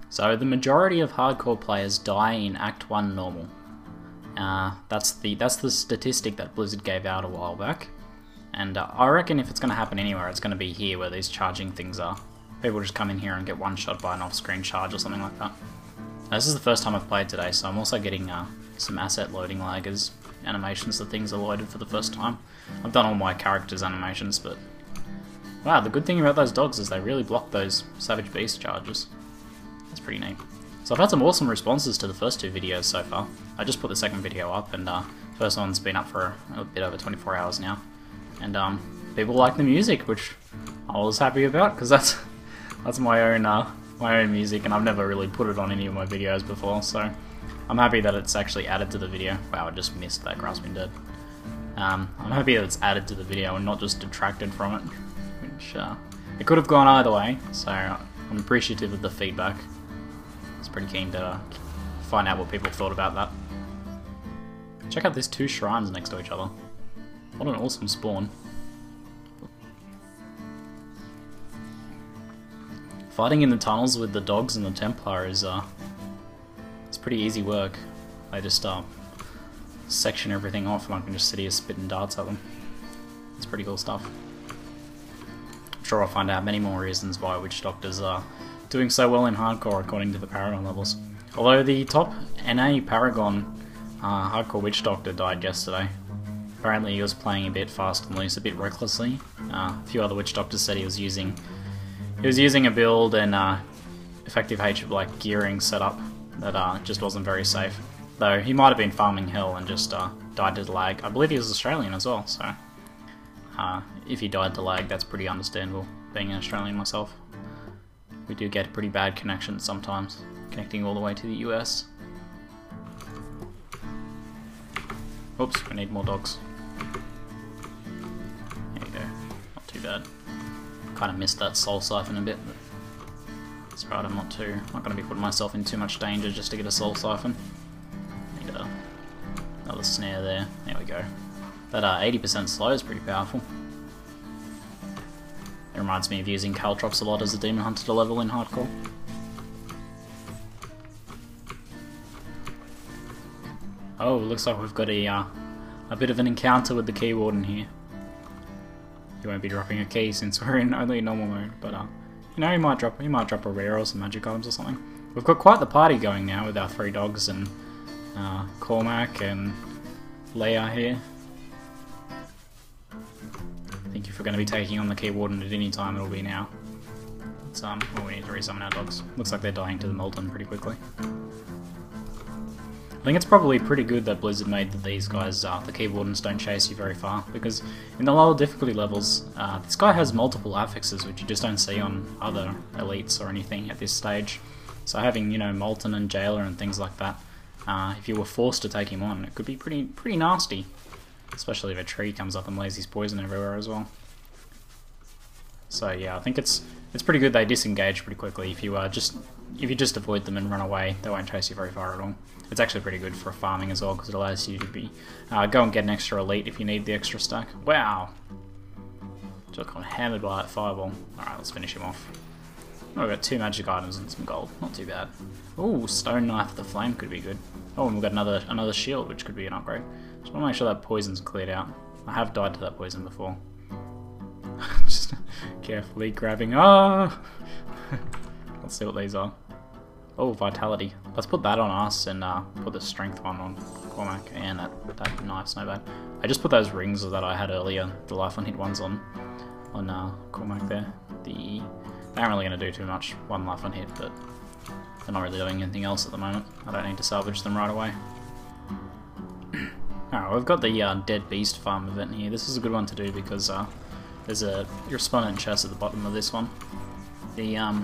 So the majority of hardcore players die in Act 1 normal. That's the statistic that Blizzard gave out a while back. And I reckon if it's going to happen anywhere, it's going to be here where these charging things are. People just come in here and get one shot by an off-screen charge or something like that. Now, this is the first time I've played today, so I'm also getting some asset loading lag as animations that things are loaded for the first time. I've done all my characters' animations, but wow, the good thing about those dogs is they really block those Savage Beast charges. That's pretty neat. So I've had some awesome responses to the first two videos so far. I just put the second video up, and first one's been up for a bit over 24 hours now. And people like the music, which I was happy about, because that's my own music, and I've never really put it on any of my videos before, so I'm happy that it's actually added to the video. Wow, I just missed that grasping dead. I'm happy that it's added to the video and not just detracted from it, which it could have gone either way, so I'm appreciative of the feedback. I was pretty keen to find out what people thought about that. Check out these two shrines next to each other. What an awesome spawn. Fighting in the tunnels with the dogs and the Templar is it's pretty easy work. They just section everything off and I can just sit here spitting darts at them. It's pretty cool stuff. I'm sure I'll find out many more reasons why Witch Doctors are doing so well in hardcore according to the Paragon levels. Although the top NA Paragon hardcore Witch Doctor died yesterday. Apparently he was playing a bit fast and loose, a bit recklessly. A few other Witch Doctors said he was using a build and effective like gearing setup that just wasn't very safe. Though he might have been farming hell and just died to lag. I believe he was Australian as well, so if he died to lag, that's pretty understandable, being an Australian myself. We do get pretty bad connections sometimes, connecting all the way to the US. Oops, we need more dogs. There you go, not too bad. Kind of missed that soul siphon a bit, but that's right, I'm not going to be putting myself in too much danger just to get a soul siphon. Need another snare there, there we go. That 80% slow is pretty powerful. It reminds me of using Caltrops a lot as a demon hunter to level in hardcore. Oh, looks like we've got a bit of an encounter with the Keywarden here. He won't be dropping a key since we're in only normal mode, but you know, he might drop a rare or some magic items or something. We've got quite the party going now with our 3 dogs and Cormac and Leia here. I think if we're going to be taking on the Keywarden at any time, it'll be now. It's, well, we need to resummon our dogs. Looks like they're dying to the Molten pretty quickly. I think it's probably pretty good that Blizzard made that these guys, the Keywardens, don't chase you very far, because in the lower difficulty levels, this guy has multiple affixes which you just don't see on other elites or anything at this stage. So having, you know, Molten and Jailer and things like that, if you were forced to take him on, it could be pretty nasty. Especially if a tree comes up and lays his poison everywhere as well. So yeah, I think it's pretty good they disengage pretty quickly. If you just avoid them and run away, they won't chase you very far at all. It's actually pretty good for farming as well, because it allows you to be go and get an extra elite if you need the extra stack. Wow! Just got hammered by that fireball. Alright, let's finish him off. Oh, we've got 2 magic items and some gold. Not too bad. Ooh, Stone Knife of the Flame could be good. Oh, and we've got another shield, which could be an upgrade. Just want to make sure that poison's cleared out. I have died to that poison before. Just carefully grabbing. Ah! Let's see what these are. Oh, Vitality. Let's put that on us and put the Strength one on Cormac. And that knife's no bad. I just put those rings that I had earlier, the life on hit ones on Cormac there. They aren't really going to do too much, 1 life on hit, but they're not really doing anything else at the moment. I don't need to salvage them right away. Alright, we've got the Dead Beast farm event here. This is a good one to do because there's a respondent chest at the bottom of this one. The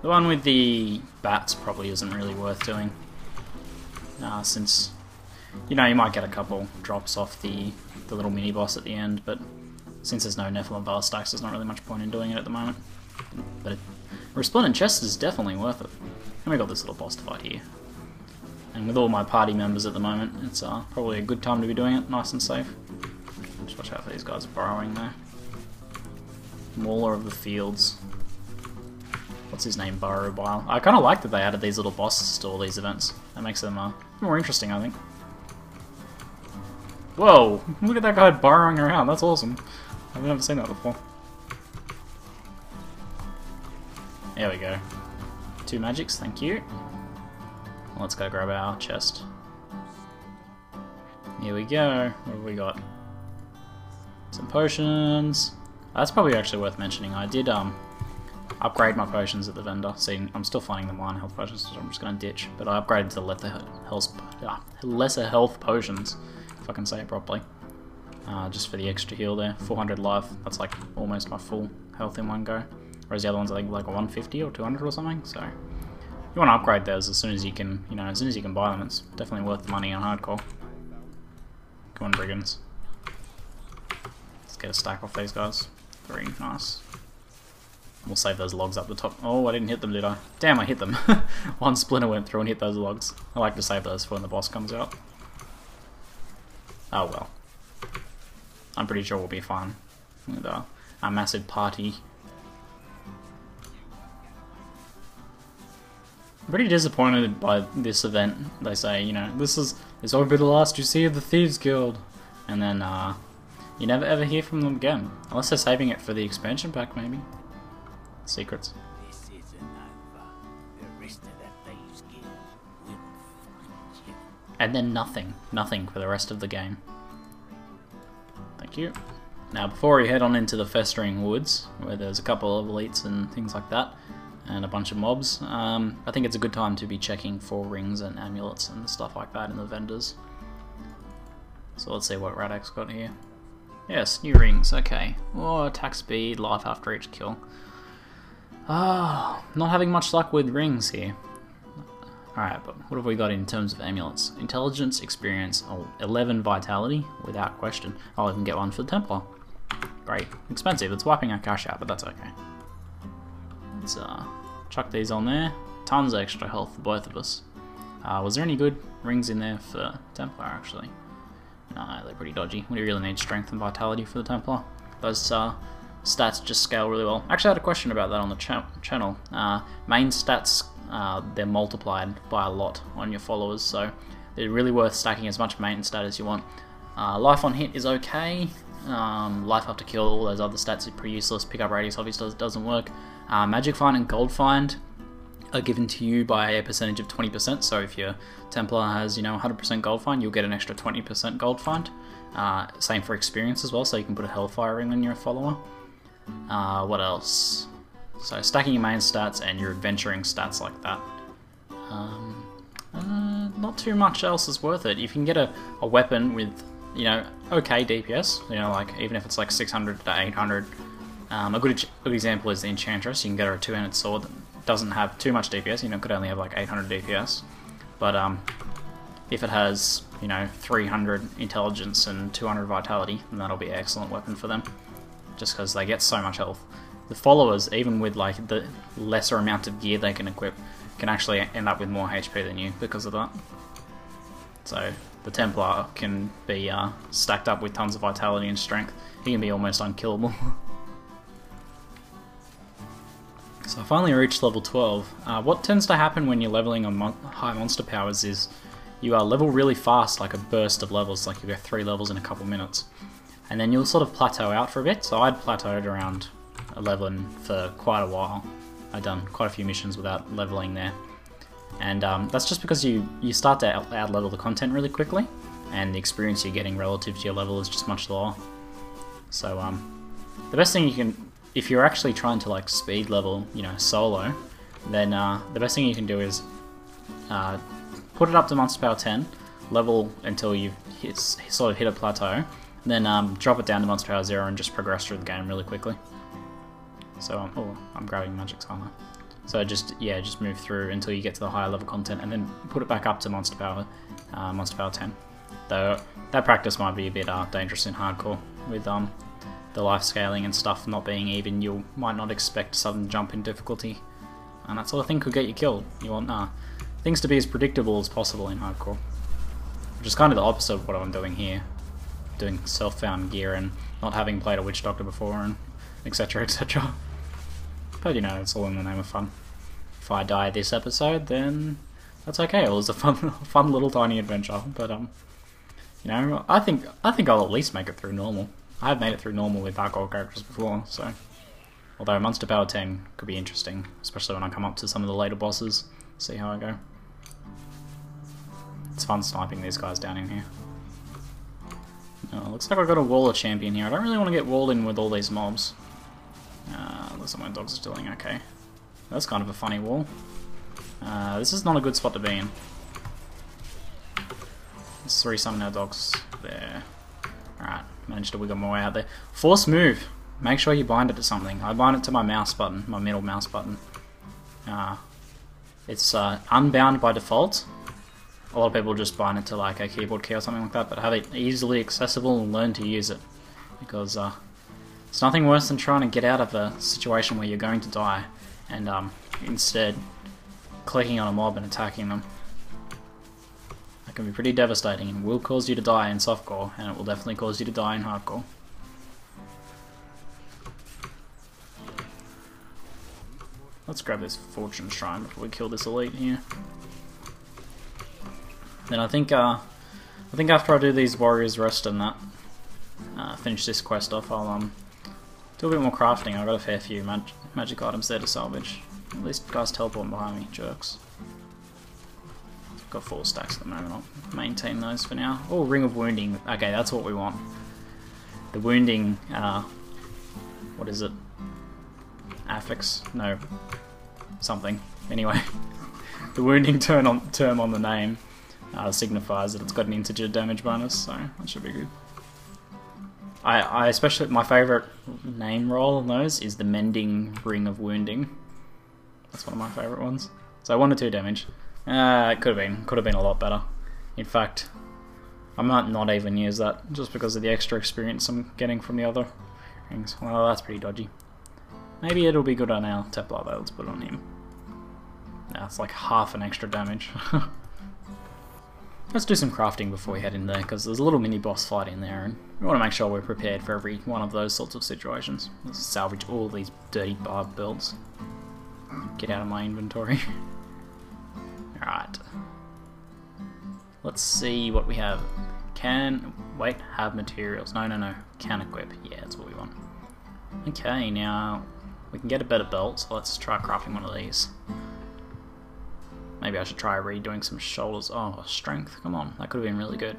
one with the bats probably isn't really worth doing, since, you know, you might get a couple drops off the little mini boss at the end, but since there's no Nephilim Bar stacks, there's not really much point in doing it at the moment. But a respondent chest is definitely worth it. And we got this little boss fight here. And with all my party members at the moment, it's probably a good time to be doing it, nice and safe. Just watch out for these guys burrowing there. Mauler of the Fields. what's his name, Burrow Bile. I kind of like that they added these little bosses to all these events. That makes them more interesting, I think. Whoa! Look at that guy burrowing around. That's awesome. I've never seen that before. There we go. 2 magics, thank you. Let's go grab our chest. Here we go. What have we got? Some potions. That's probably actually worth mentioning. I did upgrade my potions at the vendor. See, I'm still finding the minor health potions, so I'm just going to ditch. But I upgraded to lesser health potions, if I can say it properly. Just for the extra heal there. 400 life. That's like almost my full health in one go. Whereas the other ones I think like 150 or 200 or something. So you want to upgrade those as soon as you can. You know, as soon as you can buy them. It's definitely worth the money on hardcore. Come on, brigands. Let's get a stack off these guys. 3, nice. We'll save those logs up the top. Oh, I didn't hit them, did I? Damn, I hit them. One splinter went through and hit those logs. I like to save those for when the boss comes out. Oh well. I'm pretty sure we'll be fine with a massive party. I'm pretty disappointed by this event. They say, you know, this will be the last you see of the Thieves Guild, and then you never ever hear from them again, unless they're saving it for the expansion pack, maybe. Secrets. This isn't over. The rest of the Thieves Guild will find you. And then nothing for the rest of the game. Thank you. Now, before we head on into the Festering Woods, where there's a couple of elites and things like that, and a bunch of mobs, I think it's a good time to be checking for rings and amulets and stuff like that in the vendors. So let's see what Radak's got here. Yes, new rings, okay. Oh, attack speed, life after each kill. Ah, not having much luck with rings here. Alright, but what have we got in terms of amulets? Intelligence, experience, 11 vitality, without question. I'll even get one for the Templar. Great. Expensive, it's wiping our cash out, but that's okay. Let's chuck these on there. Tons of extra health for both of us. Was there any good rings in there for Templar, actually? No, they're pretty dodgy. We really need strength and vitality for the Templar. Those stats just scale really well. Actually, I had a question about that on the channel. Main stats, they're multiplied by a lot on your followers, so they're really worth stacking as much main stat as you want. Life on hit is okay. Life after kill, all those other stats are pretty useless. Pickup radius obviously doesn't work. Magic find and gold find are given to you by a percentage of 20%, so if your Templar has, you know, 100% gold find, you'll get an extra 20% gold find. Same for experience as well, so you can put a Hellfire ring on your follower. What else? So stacking your main stats and your adventuring stats like that. Not too much else is worth it. If you can get a weapon with, you know, okay DPS, you know, like even if it's like 600 to 800. A good example is the Enchantress. You can get her a 2-handed sword that doesn't have too much DPS, you know, could only have like 800 DPS. But if it has, you know, 300 intelligence and 200 vitality, then that'll be an excellent weapon for them. Just because they get so much health. The followers, even with like the lesser amount of gear they can equip, can actually end up with more HP than you because of that. So the Templar can be stacked up with tons of vitality and strength. He can be almost unkillable. So I finally reached level 12. What tends to happen when you're leveling on high monster powers is you level really fast, like a burst of levels, like you go 3 levels in a couple minutes. And then you'll sort of plateau out for a bit, so I'd plateaued around 11 for quite a while. I'd done quite a few missions without leveling there. And that's just because you start to out-level the content really quickly, and the experience you're getting relative to your level is just much lower. So the best thing you can, if you're actually trying to like speed level, you know, solo, then the best thing you can do is put it up to monster power 10, level until you've sort of hit a plateau, then drop it down to monster power 0 and just progress through the game really quickly. So oh, I'm grabbing magics, aren't I? So just move through until you get to the higher level content, and then put it back up to monster power 10. Though that practice might be a bit dangerous in hardcore with the life scaling and stuff not being even. You might not expect a sudden jump in difficulty, and that sort of thing could get you killed. You want things to be as predictable as possible in hardcore, which is kind of the opposite of what I'm doing here, doing self-found gear and not having played a Witch Doctor before and etc, etc. But you know, it's all in the name of fun. If I die this episode, then that's okay. It was a fun little tiny adventure. But you know, I think I'll at least make it through normal. I have made it through normal with hardcore characters before, so. Although Monster Power 10 could be interesting, especially when I come up to some of the later bosses. See how I go. It's fun sniping these guys down in here. Looks like I've got a Waller champion here. I don't really want to get walled in with all these mobs. Looks like my dog's still doing okay. That's kind of a funny wall. This is not a good spot to be in. Let's resummon our dogs there. Alright, managed to wiggle my way out there. Force move! Make sure you bind it to something. I bind it to my mouse button, my middle mouse button. It's unbound by default. A lot of people just bind it to like a keyboard key or something like that, but have it easily accessible and learn to use it. Because it's nothing worse than trying to get out of a situation where you're going to die and instead clicking on a mob and attacking them. That can be pretty devastating and will cause you to die in softcore, and it will definitely cause you to die in hardcore. Let's grab this Fortune Shrine before we kill this elite here. Then I think after I do these Warriors Rest and that, finish this quest off, I'll do a bit more crafting. I've got a fair few magic items there to salvage. At least guys teleporting behind me, jerks. I've got 4 stacks at the moment, I'll maintain those for now. Oh, Ring of Wounding, okay, that's what we want. The wounding, what is it? Affix? No. Something. Anyway. The wounding term on the name signifies that it's got an integer damage bonus, so that should be good. I especially, my favourite name roll on those is the Mending Ring of Wounding. That's one of my favourite ones. So 1 to 2 damage. It could have been a lot better. In fact, I might not even use that just because of the extra experience I'm getting from the other rings. Well, that's pretty dodgy. Maybe it'll be good on our Templar though, let's put it on him. Nah, it's like half an extra damage. Let's do some crafting before we head in there, because there's a little mini boss fight in there, and we want to make sure we're prepared for every one of those sorts of situations. Let's salvage all these dirty barb belts. Get out of my inventory. Alright. Let's see what we have. Have materials. No. Can equip. Yeah, that's what we want. Okay, now we can get a better belt, so let's try crafting one of these. Maybe I should try redoing some shoulders. Oh, strength, come on, that could have been really good.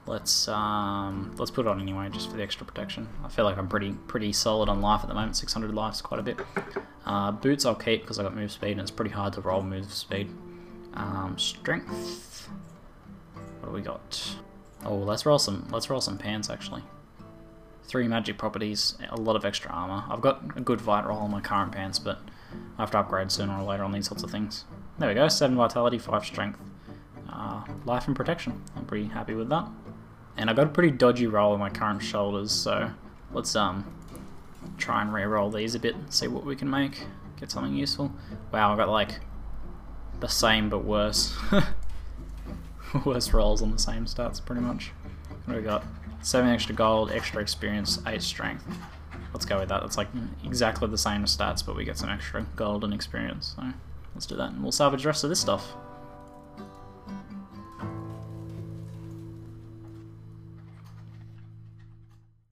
Let's put it on anyway, just for the extra protection. I feel like I'm pretty solid on life at the moment. 600 life's quite a bit. Boots I'll keep because I got move speed, and it's pretty hard to roll move speed. Strength. What do we got? Oh, let's roll some pants actually. 3 magic properties, a lot of extra armor. I've got a good vite roll on my current pants, but I have to upgrade sooner or later on these sorts of things. There we go, 7 vitality, 5 strength, life and protection. I'm pretty happy with that. And I've got a pretty dodgy roll on my current shoulders, so let's try and re-roll these a bit, see what we can make, get something useful. Wow, I've got like the same but worse. Worse rolls on the same stats pretty much. What do we got? 7 extra gold, extra experience, 8 strength. Let's go with that. That's like exactly the same as stats, but we get some extra gold and experience. So let's do that, and we'll salvage the rest of this stuff.